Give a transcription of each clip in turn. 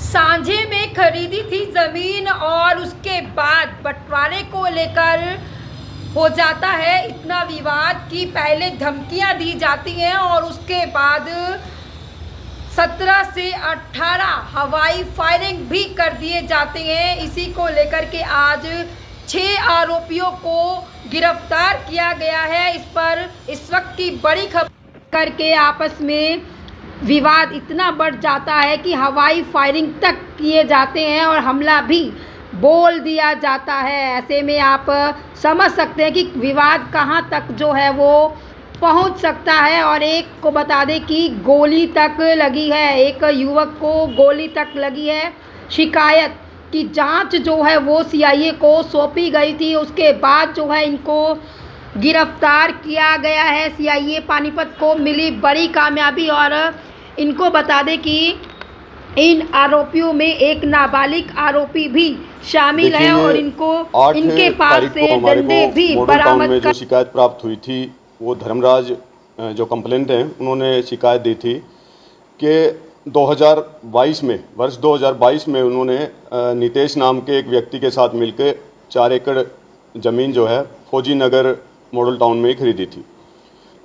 सांझे में खरीदी थी जमीन और उसके बाद बंटवारे को लेकर हो जाता है इतना विवाद कि पहले धमकियां दी जाती हैं और उसके बाद 17 से 18 हवाई फायरिंग भी कर दिए जाते हैं। इसी को लेकर के आज 6 आरोपियों को गिरफ्तार किया गया है। इस पर इस वक्त की बड़ी खबर करके आपस में विवाद इतना बढ़ जाता है कि हवाई फायरिंग तक किए जाते हैं और हमला भी बोल दिया जाता है। ऐसे में आप समझ सकते हैं कि विवाद कहां तक जो है वो पहुंच सकता है। और एक को बता दें कि गोली तक लगी है, एक युवक को गोली तक लगी है। शिकायत की जांच जो है वो सीआईए को सौंपी गई थी, उसके बाद जो है इनको गिरफ्तार किया गया है। सीआईए पानीपत को मिली बड़ी कामयाबी और इनको बता दें कि इन आरोपियों में एक नाबालिग आरोपी भी शामिल है और इनको इनके पास से डंडे भी बरामद में जो शिकायत प्राप्त हुई थी वो धर्मराज जो कंप्लेंट हैं उन्होंने शिकायत दी थी कि 2022 में वर्ष 2022 में उन्होंने नितेश नाम के एक व्यक्ति के साथ मिलकर 4 एकड़ ज़मीन जो है फौजी नगर मॉडल टाउन में ही खरीदी थी,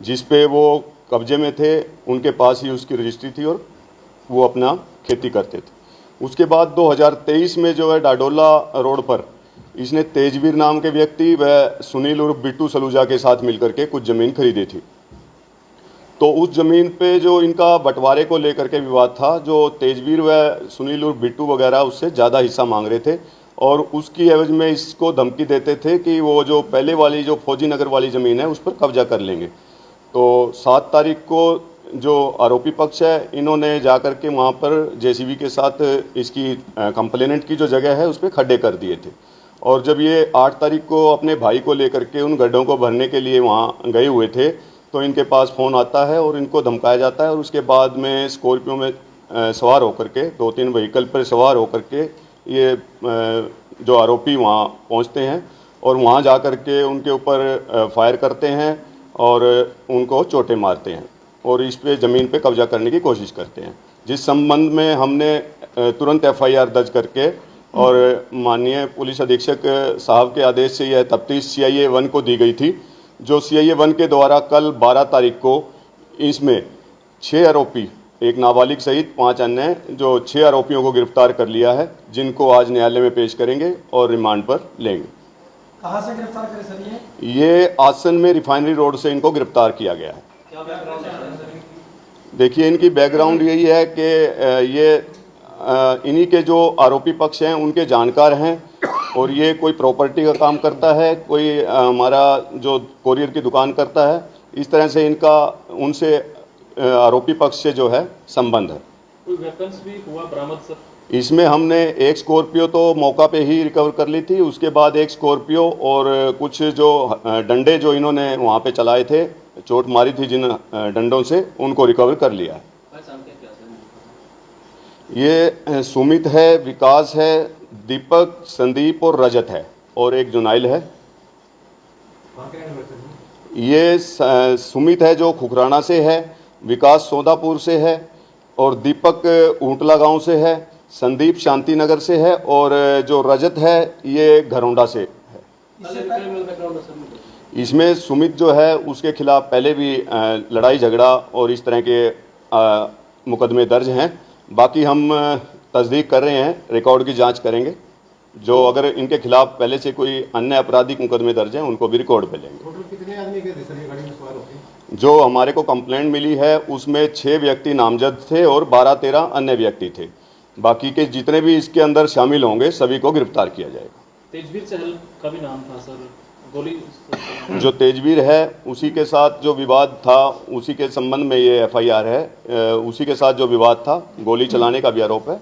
जिस पे वो कब्जे में थे, उनके पास ही उसकी रजिस्ट्री थी और वो अपना खेती करते थे। उसके बाद 2023 में जो है डाडोला रोड पर इसने तेजवीर नाम के व्यक्ति व सुनील उर्फ बिट्टू सलूजा के साथ मिलकर के कुछ ज़मीन खरीदी थी। तो उस ज़मीन पे जो इनका बंटवारे को लेकर के विवाद था, जो तेजवीर व सुनील उर्फ बिट्टू वगैरह उससे ज़्यादा हिस्सा मांग रहे थे और उसकी एवज में इसको धमकी देते थे कि वो जो पहले वाली जो फौजी नगर वाली ज़मीन है उस पर कब्जा कर लेंगे। तो 7 तारीख को जो आरोपी पक्ष है इन्होंने जाकर के वहाँ पर जेसीबी के साथ इसकी कंप्लेनेंट की जो जगह है उस पर खड्डे कर दिए थे। और जब ये 8 तारीख को अपने भाई को लेकर के उन गड्ढों को भरने के लिए वहाँ गए हुए थे तो इनके पास फ़ोन आता है और इनको धमकाया जाता है और उसके बाद में स्कॉर्पियो में सवार होकर के 2-3 व्हीकल पर सवार होकर के ये जो आरोपी वहाँ पहुँचते हैं और वहाँ जा कर के उनके ऊपर फायर करते हैं और उनको चोटें मारते हैं और इस पे ज़मीन पे कब्जा करने की कोशिश करते हैं, जिस संबंध में हमने तुरंत एफआईआर दर्ज करके और माननीय पुलिस अधीक्षक साहब के आदेश से यह तफ्तीश सीआईए 1 को दी गई थी, जो सीआईए 1 के द्वारा कल 12 तारीख को इसमें 6 आरोपी, एक नाबालिग सहित 5 अन्य, जो 6 आरोपियों को गिरफ्तार कर लिया है, जिनको आज न्यायालय में पेश करेंगे और रिमांड पर लेंगे। कहाँ से गिरफ्तार करे सर? ये आसन में रिफाइनरी रोड से इनको गिरफ्तार किया गया है। देखिए इनकी बैकग्राउंड यही है कि ये इन्हीं के जो आरोपी पक्ष हैं उनके जानकार हैं और ये कोई प्रॉपर्टी का काम करता है, कोई हमारा जो कोरियर की दुकान करता है। इस तरह से इनका उनसे आरोपी पक्ष से जो है संबंध है। कोई वेपन्स भी हुआ बरामद सर? इसमें हमने एक स्कॉर्पियो तो मौका पे ही रिकवर कर ली थी, उसके बाद एक स्कॉर्पियो और कुछ जो डंडे जो इन्होंने वहाँ पे चलाए थे, चोट मारी थी जिन डंडों से, उनको रिकवर कर लिया है। ये सुमित है, विकास है, दीपक, संदीप और रजत है और एक जुनाइल है। ये सुमित है जो खुखराना से है, विकास सोदापुर से है और दीपक ऊंटला गांव से है, संदीप शांति नगर से है और जो रजत है ये घरौंडा से है। इसमें सुमित जो है उसके खिलाफ पहले भी लड़ाई झगड़ा और इस तरह के मुकदमे दर्ज हैं। बाकी हम तस्दीक कर रहे हैं, रिकॉर्ड की जांच करेंगे, जो अगर इनके खिलाफ पहले से कोई अन्य आपराधिक मुकदमे दर्ज हैं उनको भी रिकॉर्ड पे लेंगे। टोटल कितने आदमी के थे सर ये गाड़ी में सवार होके? जो हमारे को कंप्लेंट मिली है उसमें 6 व्यक्ति नामजद थे और 12-13 अन्य व्यक्ति थे। बाकी के जितने भी इसके अंदर शामिल होंगे सभी को गिरफ्तार किया जाएगा। तेजवीर चहल का भी नाम था सर, गोली जो तेजवीर है उसी के साथ जो विवाद था उसी के संबंध में ये एफआईआर है। उसी के साथ जो विवाद था, गोली चलाने का भी आरोप है।